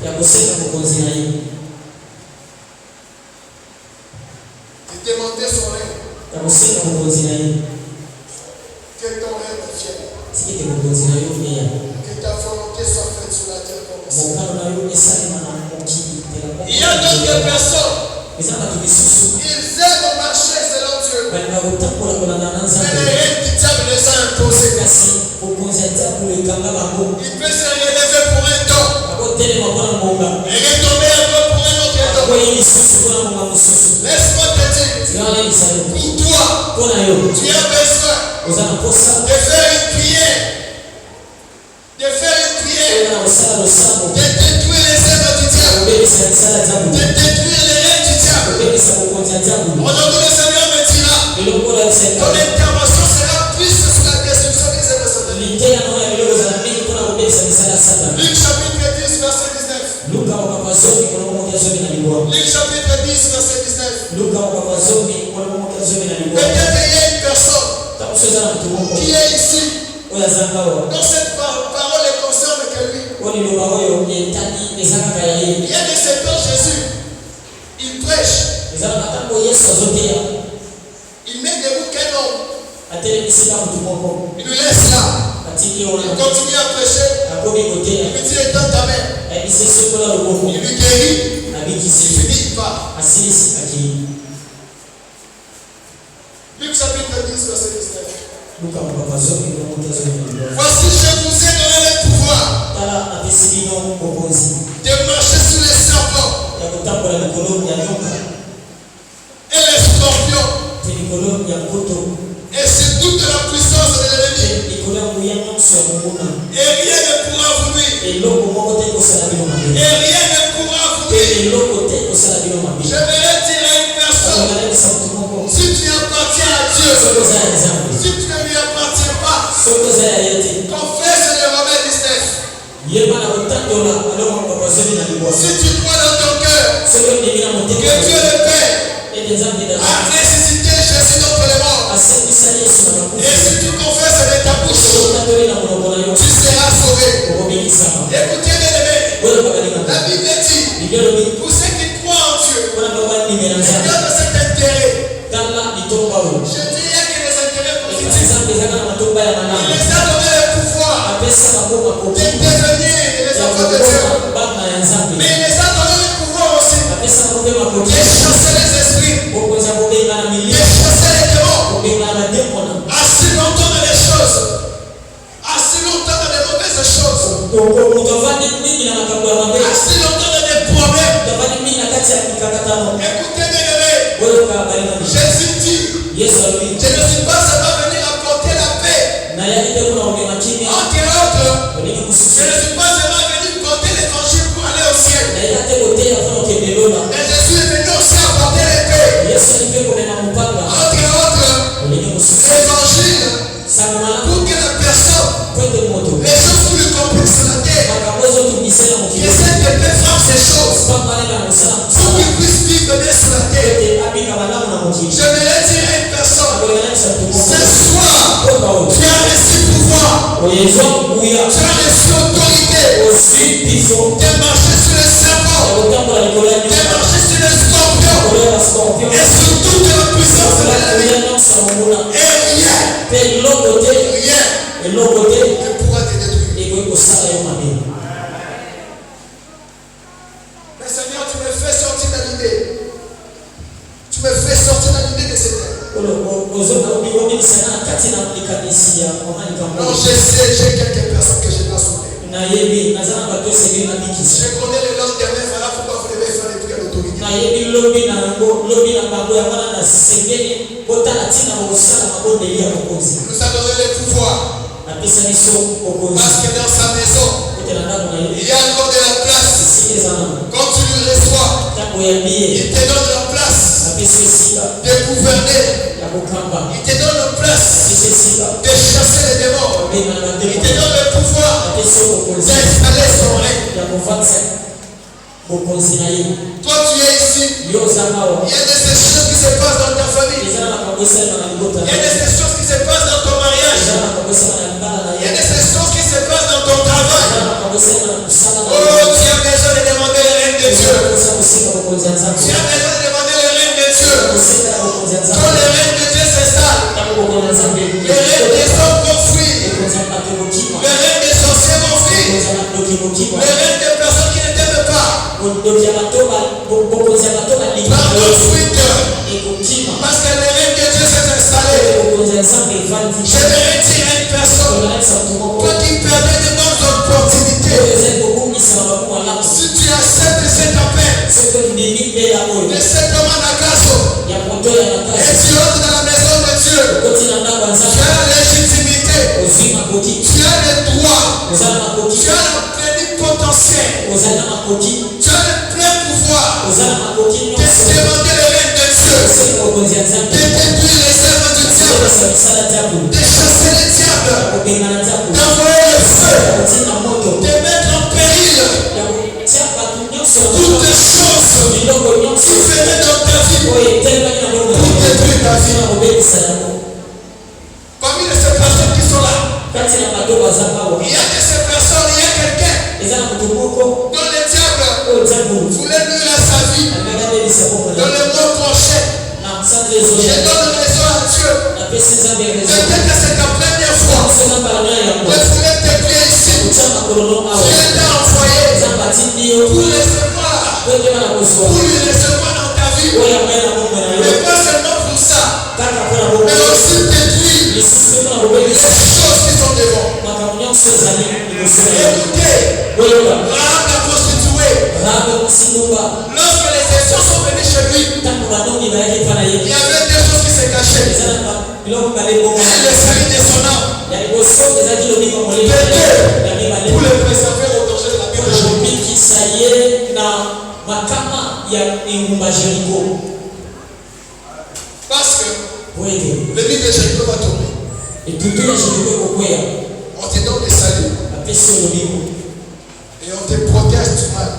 De demander son règne. Que ton règne vienne. Que ta volonté soit faite sur la terre comme au ciel. Il y a d'autres personnes. Ils aiment marcher selon Dieu. Mais le règne du diable les a imposés. Il peut se relever pour un temps et retomber encore pour un autre temps. Laisse-moi te dire, pour toi, tu as besoin de faire une prière. De faire une prière de détruire les œuvres du diable, de détruire les règnes du diable. Aujourd'hui, le Seigneur me dira, ton intervention sera plus sur la destruction des œuvres sataniques. Luc chapitre 10, verset 19. Luc chapitre 10, verset 19. Peut-être il y a une personne qui est ici. Dans cette parole ne concerne que lui. Il y a des secteurs Jésus. Il prêche. Il met debout qu'un homme. Il le laisse là. Il continue à prêcher. Il lui dit étends ta main. Il lui guérit. Il finit pas. Luc chapitre 10, verset 19. Voici, je vous ai donné le pouvoir de marcher sur les serpents et les scorpions et sur toute la puissance de l'ennemi. Et rien ne pourra vous nuire. Et rien ne pourra vous nuire. Je vais dire à une personne, si tu appartiens à Dieu, si tu ne lui appartiens pas, confesse le Romains 19. Si tu crois dans ton cœur que Dieu le Père a ressuscité Jésus d'entre les morts, et si tu confesses avec ta bouche, tu seras sauvé. Écoutez bien aimés, la Bible dit, pour ceux qui croient en Dieu, il y a de cet intérêt. Je dis, il y a que des intérêts positifs. Il les a donné le pouvoir de devenir les enfants de Dieu. Mais il les a donné le pouvoir aussi de chasser les esprits, de chasser les démons, assez longtemps dans les choses, assez longtemps dans les mauvaises choses, assez longtemps dans des problèmes. Écoutez bien aimés, Jésus dit, je ne suis pas seulement venu apporter la paix. Entre autres, je ne suis pas seulement venu porter l'évangile pour aller au ciel, mais je suis venu aussi apporter la paix. Entre autres, l'évangile pour que la personne, les choses plus complexes sur la terre, que cette paix frappe ces choses pour qu'ils puissent vivre bien sur la terre. Je vais dire à une personne, ce soir, tu as reçu pouvoir, tu as reçu autorité de marcher sur les serpents, de marcher sur les scorpions et sur toute la puissance de l'ennemi. Et rien ne pourra te détruire. Mais Seigneur, tu me fais sortir de l'idée. Tu me fais sortir de l'idée de cette terre. Non, je sais, j'ai quelques personnes que je dois sauver. Je connais le lendemain, voilà pourquoi vous devez faire les trucs à l'autorité. Nous a donné le pouvoir. Parce que dans sa maison, il y a encore de la place. Quand tu le reçois, il te donne la place de gouverner. Il te donne la place de chasser les démons. Il te donne le pouvoir d'installer son règne. Toi tu es ici. Il y a de ces choses qui se passent dans ta famille. Il y a de ces choses qui se passent dans ton mariage. Il y a de ces choses qui se passent dans ton travail. Oh, tu as besoin de demander le règne de Dieu. Tu as besoin de demander le règne de Dieu. Quand le règne de Dieu s'installe, le règne des hommes vont fuir. Le règne des sorciers vont fuir. Le règne des personnes qui ne t'aiment pas. Parce que le règne de Dieu s'est installé. Je vais dire à une personne, toi qui permets de bonnes opportunités, si tu acceptes cet appel de cet homme en Agasso, et tu entres dans la maison de Dieu, tu as la légitimité, tu as le droit, tu as la plénitude Tu as le plein pouvoir de demander le règne de Dieu, de détruire les œuvres du diable, de chasser les diables, d'envoyer le feu, de mettre en péril toutes les choses qui venaient dans ta vie pour détruire ta vie. Parmi ces personnes qui sont là, il y a de ces personnes, il y a quelqu'un dont le diable voulait nuire à sa vie. Dans le mois prochain, je donne raison à Dieu. Peut-être que c'est ta première fois. Il voulait t'écrire ici. Dieu t'a envoyé pour recevoir, pour lui recevoir dans ta vie. Mais pas seulement pour ça, mais aussi détruire les choses qui sont devant. Écoutez, Rahab la prostituée, lorsque les Égyptiens sont venus chez lui, il y avait des choses qui se cachaient. Elle le salut de son âme. Pour le préserver au danger de la vie de parce que le livre de Jéricho va tomber. On te donne le salut. Et on te protège du mal.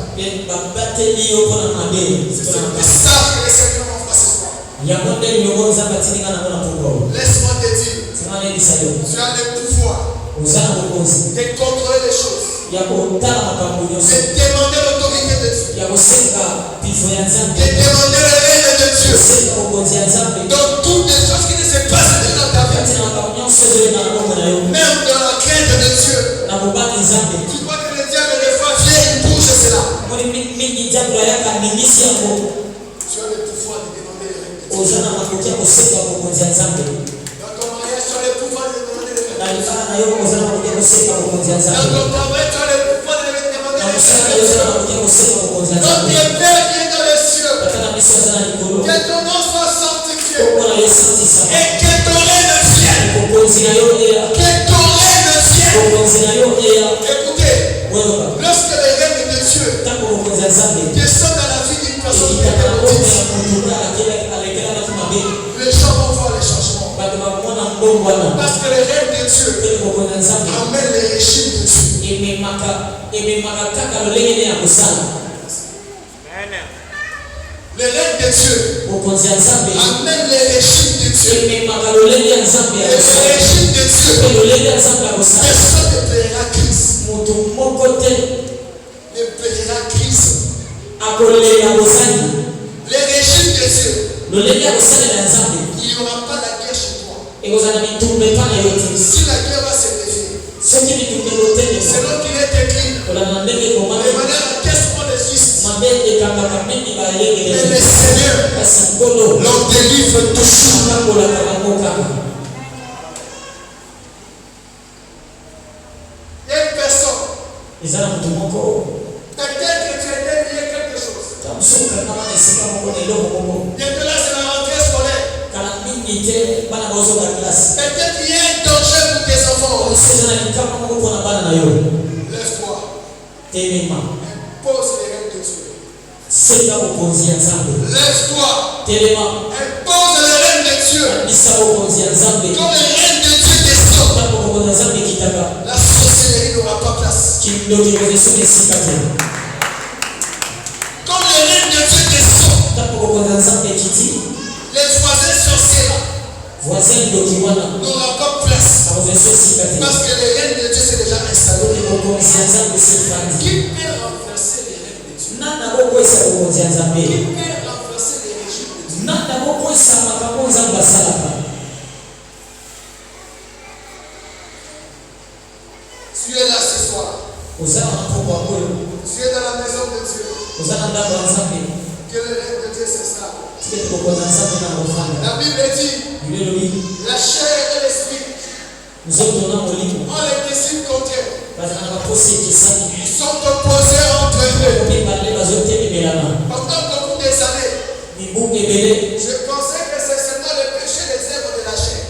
C'est ça que les Seigneurs vont faire ce soir. Laisse-moi te dire, tu as le pouvoir de contrôler les choses, de demander l'autorité de Dieu, de demander le règne de Dieu dans toutes les choses qui ne se passent dans ta vie, même dans la crainte de Dieu. Tu crois que le diable des fois vient, il bouge cela. Tu as le pouvoir de demander le règne de Dieu. Dans ton mariage, tu as le pouvoir de demander le règne de Dieu. Dans ton travail, tu as le pouvoir de demander le règne de Dieu. Notre Père qui est dans les cieux, que ton nom soit sanctifié et que ton règne vienne. Que ton règne vienne. Écoutez, lorsque le règne de Dieu descend dans la vie d'une personne qui est petite, les gens vont voir les changements. Parce que le règne de Dieu amène les régimes de Dieu. Le règne de Dieu amène les régimes de Dieu. Et le régime de Dieu descend de plaira Christ. Ne plaira Christ. Le régime de Dieu, il n'y aura pas la guerre chez toi. Si la guerre va se lever, selon qu'il est écrit, de manière qu'est-ce qu'on existe, mais le Seigneur l'en délivre toujours. Il y a une personne, peut-être que tu étais lié quelque chose. Bientôt là, c'est la rentrée scolaire. Peut-être qu'il y a un danger pour tes enfants. Lève-toi. Impose les règles de Dieu. Lève-toi. Impose les règles de Dieu. Quand le règne de Dieu descend, la sorcellerie n'aura pas place. Quand le règne de Dieu descend, les voisins sorciers n'aura pas place. Parce que le règne de Dieu s'est déjà installé. Qui peut renverser les règles de Dieu? Qui peut renverser les régimes de Dieu? Tu es là ce soir. Tu es dans la maison de Dieu. Que le règne de Dieu s'installe. La Bible dit, la chair et l'esprit ont les principes contraires. Ils sont opposés entre eux. Pendant beaucoup des années, je pensais que c'est seulement le péché des œuvres de la chair.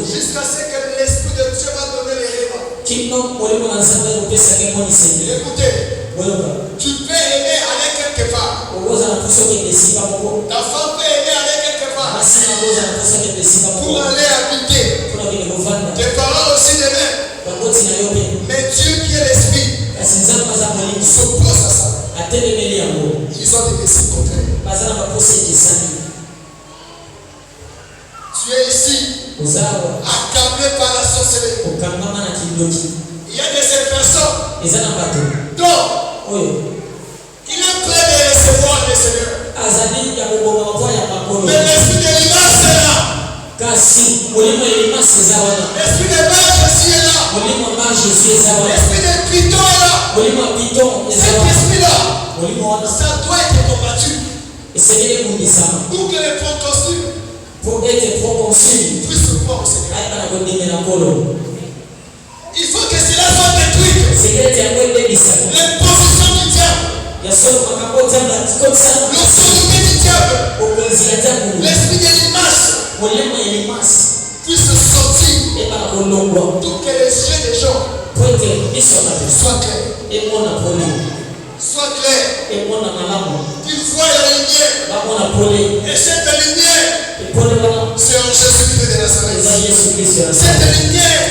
Jusqu'à ce que l'Esprit de Dieu m'a donné les rêves. Écoutez, tu peux aimer aller quelque part. Ta femme peut aimer aller quelque part pour aller habiter. Tes parents aussi de même. Mais Dieu qui est l'esprit s'oppose à ça. Ils ont des décisions contraires. Tu es ici, accablé par la sorcellerie. Il y a de ces personnes dont il est prêt de recevoir le Seigneur. Mais l'esprit de l'image est là. L'esprit de Bar Jésus est là. L'esprit de Python est là. Cet esprit-là, ça doit être combattu. Pour que les proconsuls puissent croire au Seigneur. Il faut que cela soit détruit. L'imposition du diable. L'autorité du diable. L'esprit de l'image puisse sortir. Pour que les yeux des gens soient clairs. Sois clair. Qu'ils voient la lumière. Et cette lumière, c'est en Jésus-Christ de Nazareth. Cette lumière,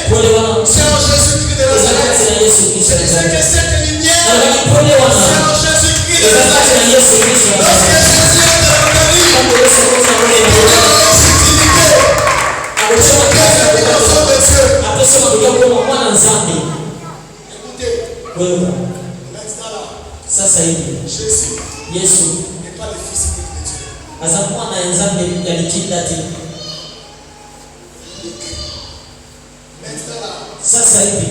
c'est en Jésus-Christ de Nazareth. Je disais que cette lumière, c'est en Jésus-Christ de Nazareth. Lorsque Jésus est dans le pays, il est dans la subtilité. Écoutez. Sasa hivi Yesu n'est pas le fils unique de Dieu. Azakuwa na nzambe yalikidati. Sasa hivi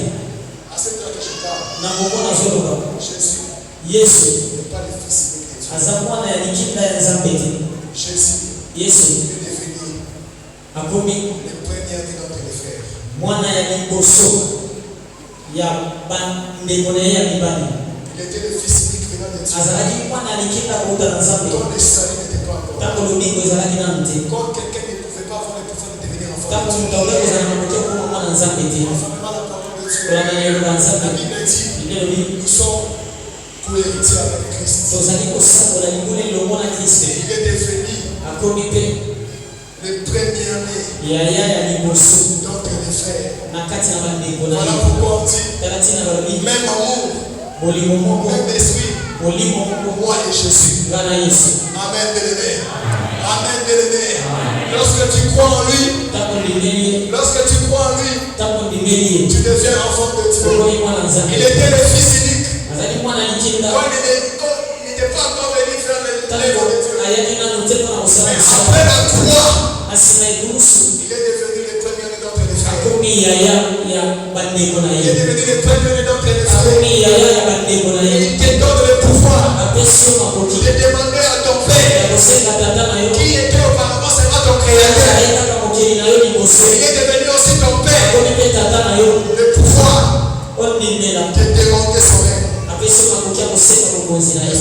na mbona zoroka Yesu n'est pas le fils unique de Dieu. Azakuwa na yalikida ya nzambe. Yesu est devenu akomi le premier de notre frère. Mwana ya liboso ya bandeko ya libani. Il était le fils unique venant de Dieu. Dont le salut n'était pas encore. Quand quelqu'un ne pouvait pas avoir le pouvoir de devenir enfant de Dieu. La Bible dit, nous sommes co-héritiers avec Christ. Il est devenu le premier-né d'entre les frères. Voilà pourquoi on dit, même amour, même esprit, moi et Jésus. Amen, bien-aimé. Amen, bien-aimé. Lorsque tu crois en lui, tu deviens enfant de Dieu. Il était le fils unique. Quand il n'était pas encore venu faire l'œuvre de Dieu. Mais après la croix, il est devenu le premier d'entre les frères. Il est devenu le premier d'entre les frères. Il te donne le pouvoir de demander à ton Père qui était auparavant seulement ton créateur. Il est devenu aussi ton Père. Le pouvoir de demander son règne. Est-ce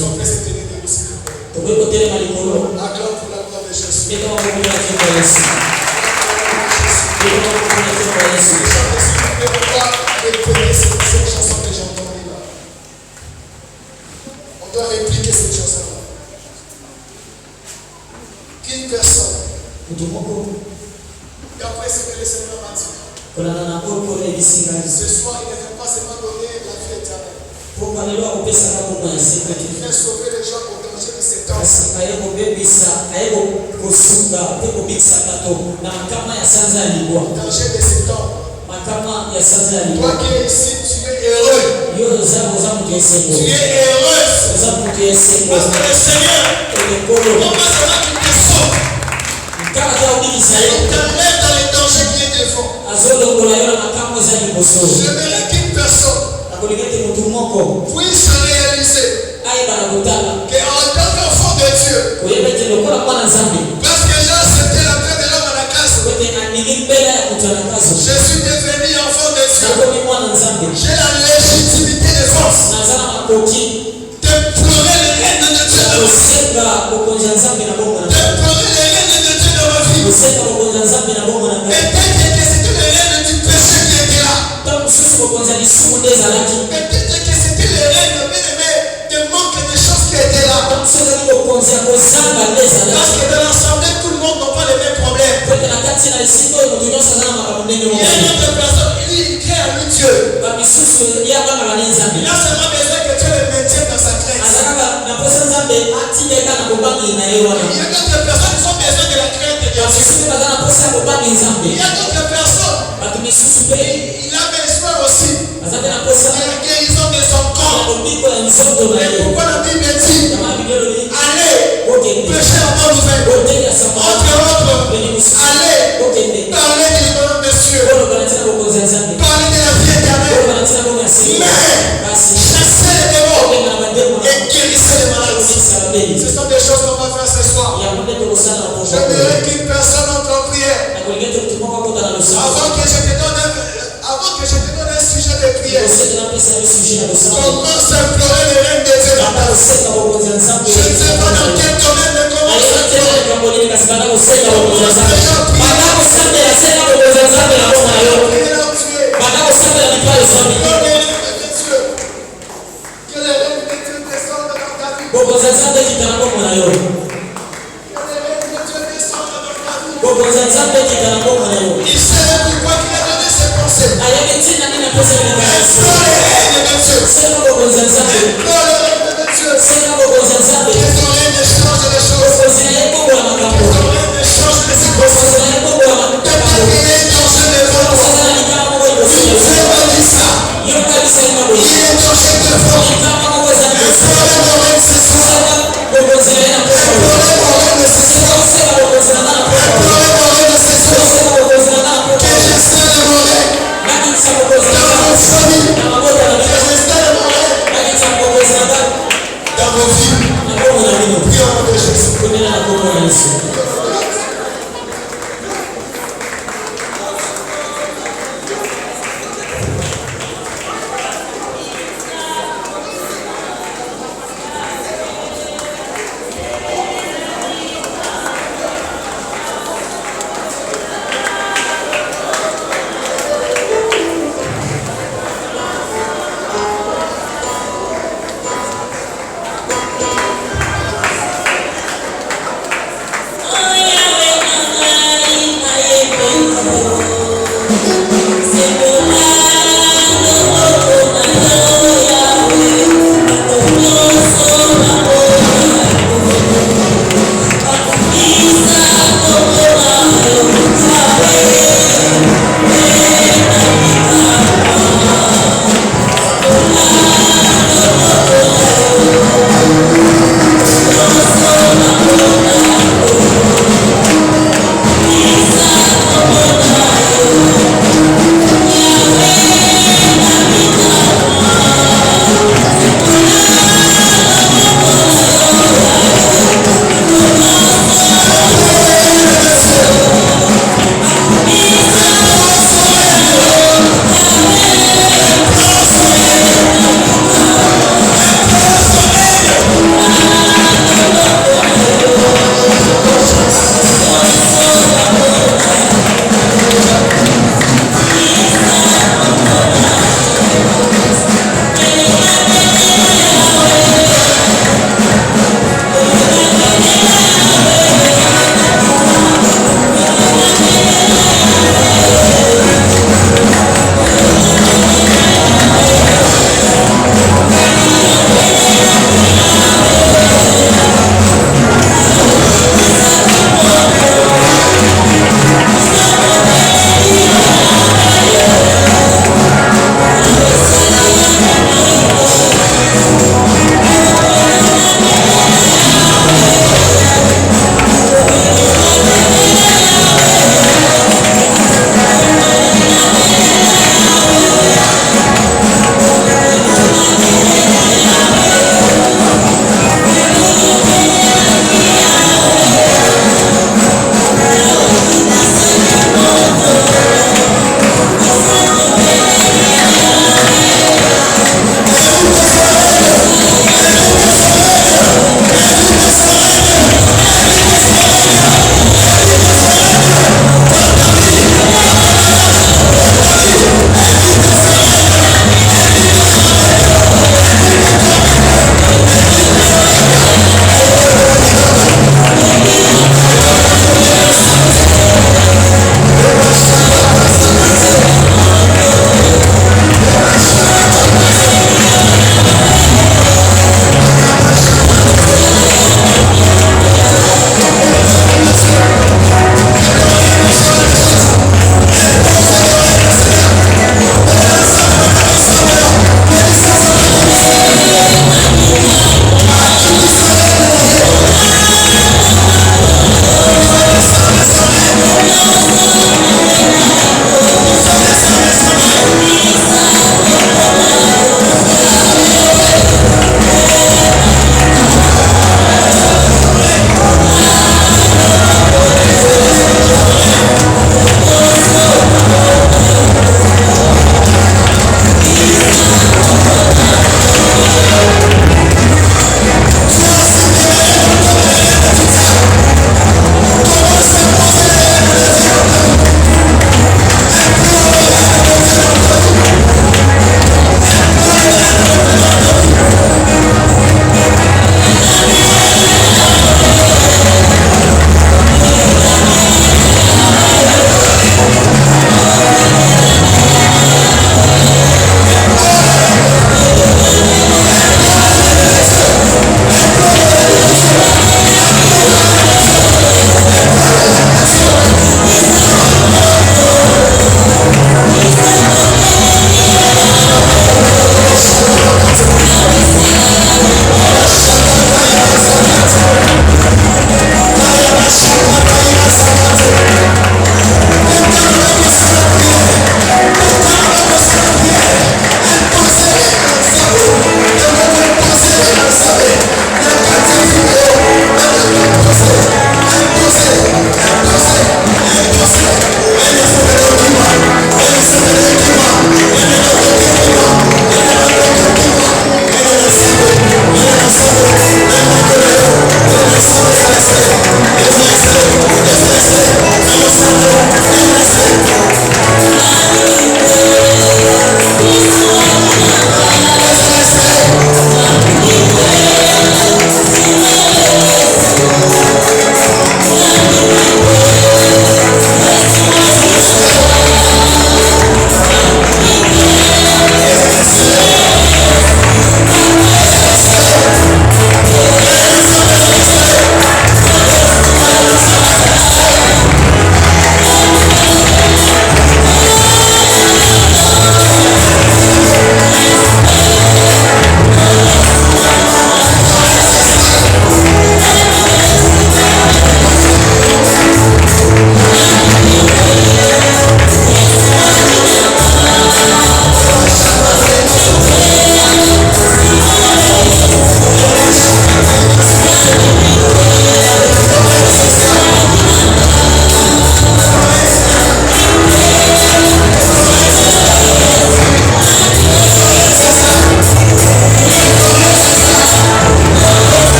qu'on peut se tenir debout, s'il vous plaît? Acclame pour la gloire de Jésus. Cette chanson que j'ai entendue là, on doit répliquer cette chanson là. Qu'une personne, d'après ce que le Seigneur m'a dit, ce soir il ne veut pas seulement donner la vie éternelle. Il veut sauver les gens au danger de cet homme. Danger de cet homme. Toi qui es ici, tu es heureux. Tu es heureuse. Parce que le Seigneur, non pas seulement qu'il te sauve, mais il t'enlève dans les dangers qui est devant. J'aimerais qu'une personne puisse réaliser qu'en tant qu'enfant de Dieu, parce que j'ai accepté la paix de l'homme à la grâce, je suis devenu enfant de Dieu. J'ai la légitimité de force de pleurer les règnes de Dieu dans ma vie. De pleurer les règnes de Dieu dans ma vie. Peut-être que c'était les règnes du péché qui étaient là. Peut-être Parce que dans l'assemblée, tout le monde n'a pas les mêmes problèmes. Il y a une autre personne, lui, il crée à lui Dieu. Il a seulement besoin que Dieu le maintienne dans sa crainte. Il y a d'autres personnes qui ont besoin de la crainte de Dieu. Il y a d'autres personnes, il a besoin aussi de la guérison de son corps. Et pourquoi la Bible dit allez, prêchez la bonne nouvelle. Entre autres, allez, parlez du nom de Dieu. Parlez de la vie éternelle. Mais chassez les démons et guérissez les malades. Ce sont des choses qu'on va faire ce soir. J'aimerais qu'une personne entre en prière. Avant que je te donne un sujet de prière, commence à implorer le règne de Dieu dans ta vie. Je ne sais pas dans quel domaine de commencer. Que le règne de Dieu descende dans ta vie. Que le règne de Dieu descende dans ta vie. Il sait pourquoi il a donné ses conseils. Implore le règne de Dieu. Implore le règne de Dieu. Que ton règne change les choses. Que ton règne change les situations. Que ta vie change les voies. Il fait dit ça. Il est changé de voie. Implore le règne ce soir. Implore le règne ce soir. Implore le règne ce soir. Que j'installe mon règne dans vos familles. Que j'installe mon règne dans vos vies. Prions de Jésus.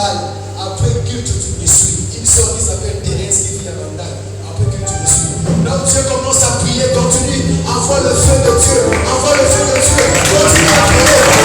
Bandai. Après culte, tu me suis. Une soeur qui s'appelle Thérèse qui vit à Bandai. Après culte, tu me suis. Là où Dieu commence à prier, continue. Envoie le feu de Dieu. Envoie le feu de Dieu. Continue à prier.